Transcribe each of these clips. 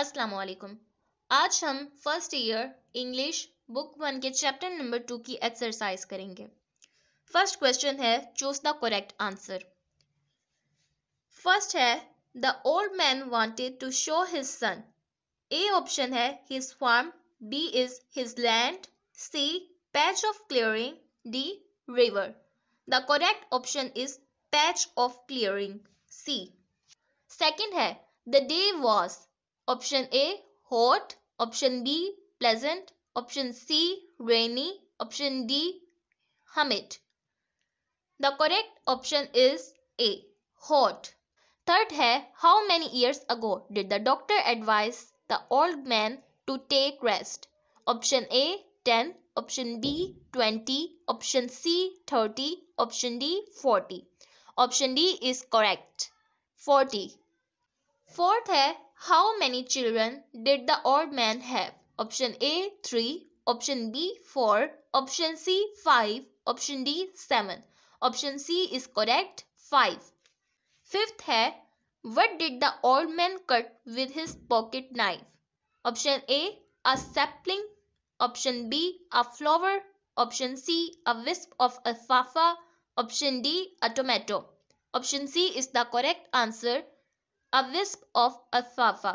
अस्सलाम वालेकुम। आज हम फर्स्ट ईयर इंग्लिश बुक 1 के चैप्टर नंबर 2 की एक्सरसाइज करेंगे। फर्स्ट क्वेश्चन है choose the correct answer. First है the old man wanted to show his son. A option है his farm, B is his land, C patch of clearing, D river. The correct option is patch of clearing, C. Second है the day was. Option A hot, option B pleasant, option C rainy, option D humid. The correct option is A hot. Third है how many years ago did the doctor advise the old man to take rest? Option A 10, option B 20, option C 30, option D 40. Option D is correct 40. Fourth है how many children did the old man have? Option A 3, option B 4, option C 5, option D 7. Option C is correct 5. Fifth है what did the old man cut with his pocket knife? Option A a sapling, option B a flower, option C a wisp of alfalfa, option D a tomato. Option C is the correct answer, a wisp of alfalfa.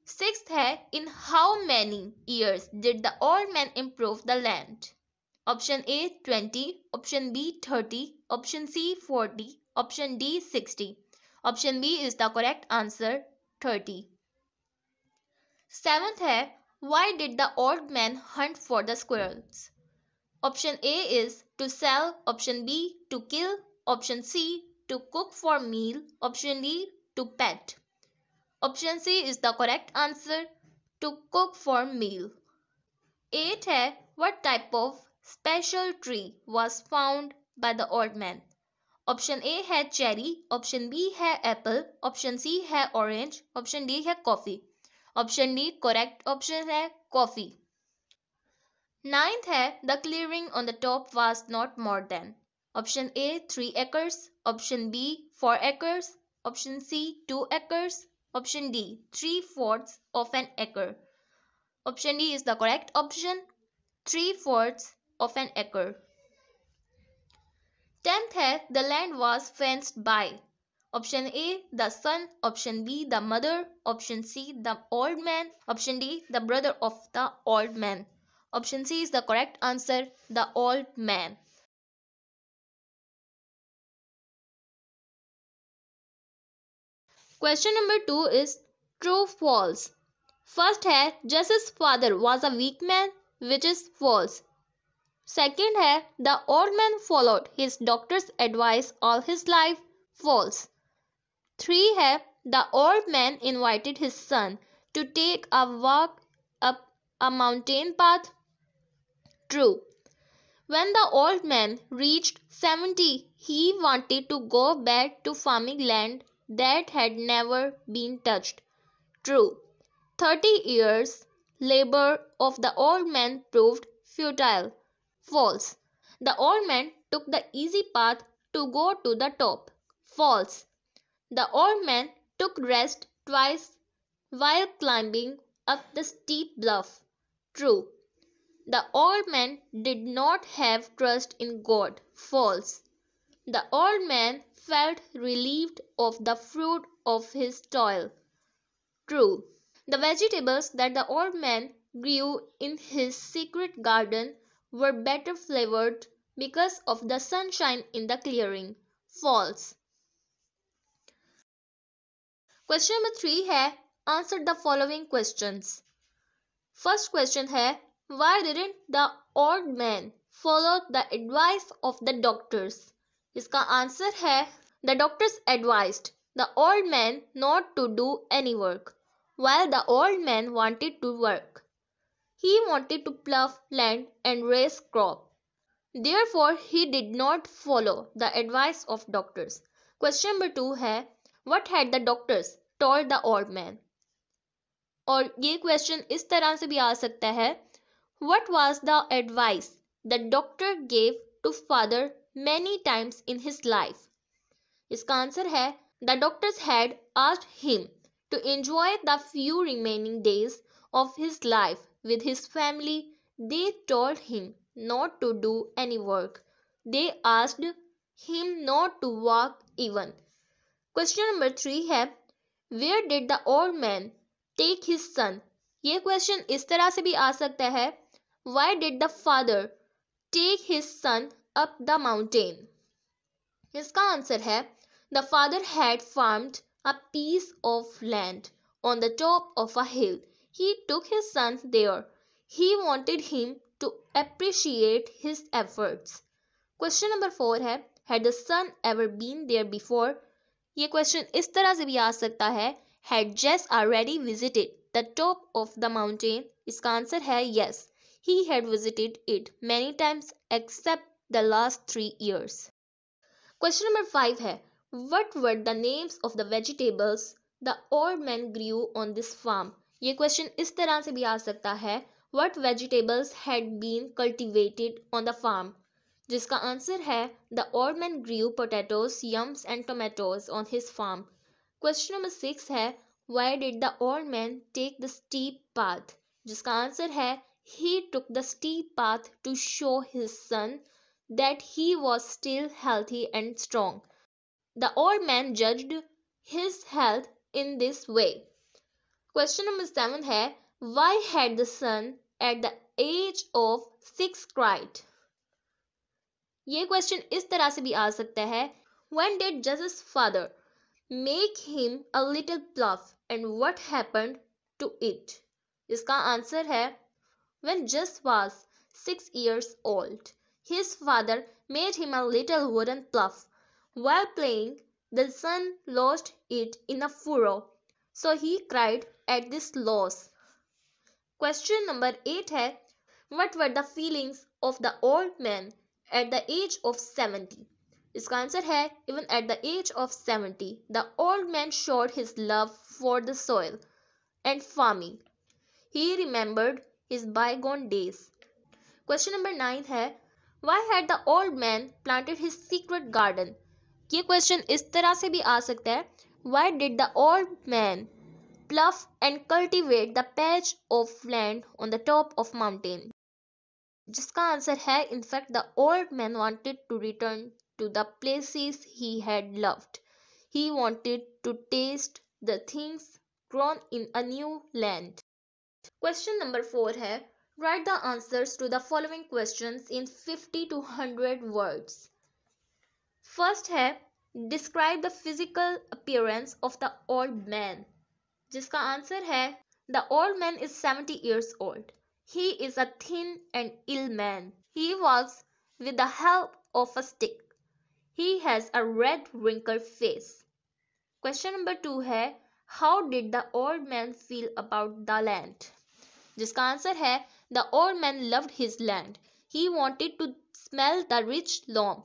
Sixth है in how many years did the old man improve the land? Option A 20, option B 30, option C 40, option D 60. Option B is the correct answer 30. Seventh है why did the old man hunt for the squirrels? Option A is to sell, option B to kill, option C to cook for meal, option D to pet. Option C is the correct answer, to cook for meal. 8 है what type of special tree was found by the old man? Option A है cherry, option B है Apple, option C है orange, option D है coffee. Option D correct option है coffee. Ninth है the clearing on the top was not more than. Option A 3 acres, option B 4 acres, option C 2 acres, option D 3/4 of an acre. Option D is the correct option, 3/4 of an acre. 10th है the land was fenced by. Option A the son, option B the mother, option C the old man, option D the brother of the old man. Option C is the correct answer, the old man. Question number 2 is true false. First है Jess's father was a weak man, which is false. Second है the old man followed his doctor's advice all his life, false. 3 है the old man invited his son to take a walk up a mountain path, true. When the old man reached 70, he wanted to go back to farming land that had never been touched. True. 30 years labor of the old man proved futile. False. The old man took the easy path to go to the top. False. The old man took rest twice while climbing up the steep bluff. True. The old man did not have trust in God. False. The old man felt relieved of the fruit of his toil. True. The vegetables that the old man grew in his secret garden were better flavored because of the sunshine in the clearing. False. Question number 3 है answer the following questions. First question है why didn't the old man follow the advice of the doctors? इसका answer है the doctors advised the old man not to do any work, while the old man wanted to work. He wanted to plough land and raise crop. Therefore, he did not follow the advice of doctors. Question number 2 है what had the doctors told the old man? और ये question इस तरह से भी आ सकता है what was the advice the doctor gave to father many times in his life? इसका आंसर है the doctors had asked him to enjoy the few remaining days of his life with his family. They told him not to do any work. They asked him not to walk even. Question number 3 है Where did the old man take his son? ये question इस तरह से भी आ सकता है Why did the father take his son up the mountain? इसका answer है The father had farmed a piece of land on the top of a hill. He took his son there. He wanted him to appreciate his efforts. Question number 4 है Had the son ever been there before? ये question इस तरह से भी आ सकता है Had Jess already visited the top of the mountain? इसका answer है Yes. He had visited it many times except the last 3 years. Question number 5 है What were the names of the vegetables the old man grew on this farm? ये question इस तरह से भी आ सकता है What vegetables had been cultivated on the farm? जिसका answer है The old man grew potatoes, yams and tomatoes on his farm. Question number 6 है Why did the old man take the steep path? जिसका answer है He took the steep path to show his son that he was still healthy and strong. The old man judged his health in this way. Question number 7 है Why had the son at the age of 6 cried? ये question इस तरह से भी आ सकता है When did Jesus' father make him a little bluff and what happened to it? इसका answer है When Jess was 6 years old, his father made him a little wooden pluff. While playing, the son lost it in a furrow, so he cried at this loss. Question number 8 है What were the feelings of the old man at the age of 70? इसका answer है Even at the age of 70, the old man showed his love for the soil and farming. He remembered his bygone days. Question number 9 है Why had the old man planted his secret garden? ये question इस तरह से भी आ सकता है Why did the old man plough and cultivate the patch of land on the top of mountain? जिसका answer है In fact, the old man wanted to return to the places he had loved. He wanted to taste the things grown in a new land. Question number 4 है Write the answers to the following questions in 50 to 100 words. First है Describe the physical appearance of the old man. जिसका answer है The old man is 70 years old. He is a thin and ill man. He walks with the help of a stick. He has a red wrinkled face. Question number 2 है How did the old man feel about the land? जिसका answer है The old man loved his land. He wanted to smell the rich loam.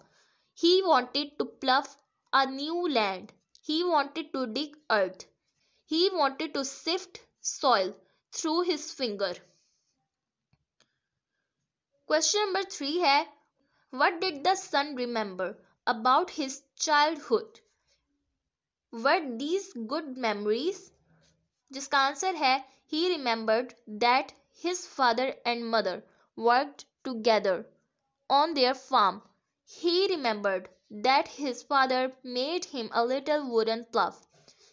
He wanted to plough a new land. He wanted to dig earth. He wanted to sift soil through his finger. Question number 3 है What did the son remember about his childhood? Were these good memories? जिसका answer है He remembered that his father and mother worked together on their farm. He remembered that his father made him a little wooden plough.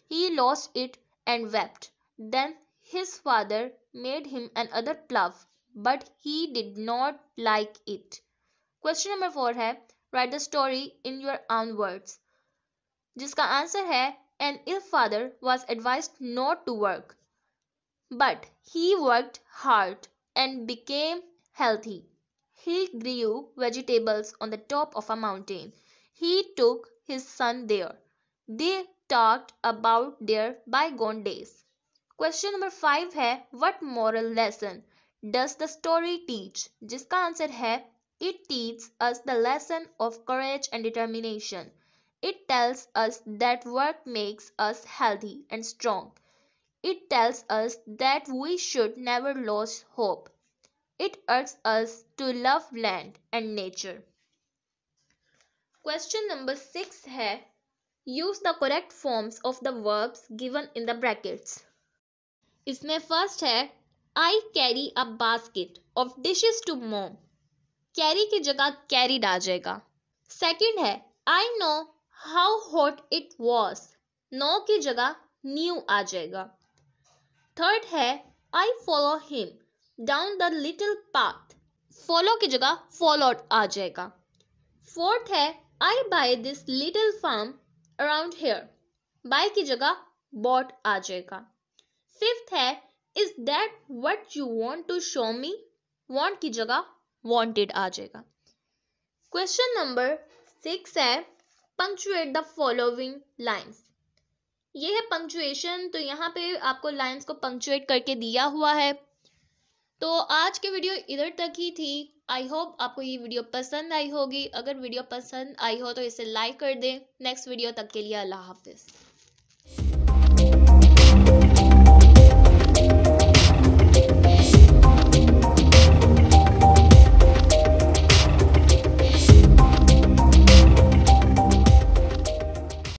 He lost it and wept. Then his father made him another plough, but he did not like it. Question number 4 है Write the story in your own words. जिसका answer है An ill father was advised not to work, but he worked hard and became healthy. He grew vegetables on the top of a mountain. He took his son there. They talked about their bygone days. Question number 5 है What moral lesson does the story teach? जिसका answer है It teaches us the lesson of courage and determination. It tells us that work makes us healthy and strong. It tells us that we should never lose hope. It urges us to love land and nature. Question number 6 है use the correct forms of the verbs given in the brackets. इसमें first है I carry a basket of dishes to mom. Carry की जगह carried आ जाएगा। Second है I know how hot it was. Know की जगह न्यू आ जाएगा। थर्ड है I follow him down the little path. Follow की जगह फॉलोड आ जाएगा। फोर्थ है I buy this little farm around hair. Bye की जगह बॉट आ जाएगा। फिफ्थ है is that what you want to show me. Want की जगह वांटेड आ जाएगा। क्वेश्चन नंबर 6 है पंक्चुएट द फॉलोइंग लाइंस। ये है पंक्चुएशन, तो यहाँ पे आपको लाइंस को पंक्चुएट करके दिया हुआ है। तो आज के वीडियो इधर तक ही थी। आई होप आपको ये वीडियो पसंद आई होगी। अगर वीडियो पसंद आई हो तो इसे लाइक कर दें। नेक्स्ट वीडियो तक के लिए अल्लाह हाफिज।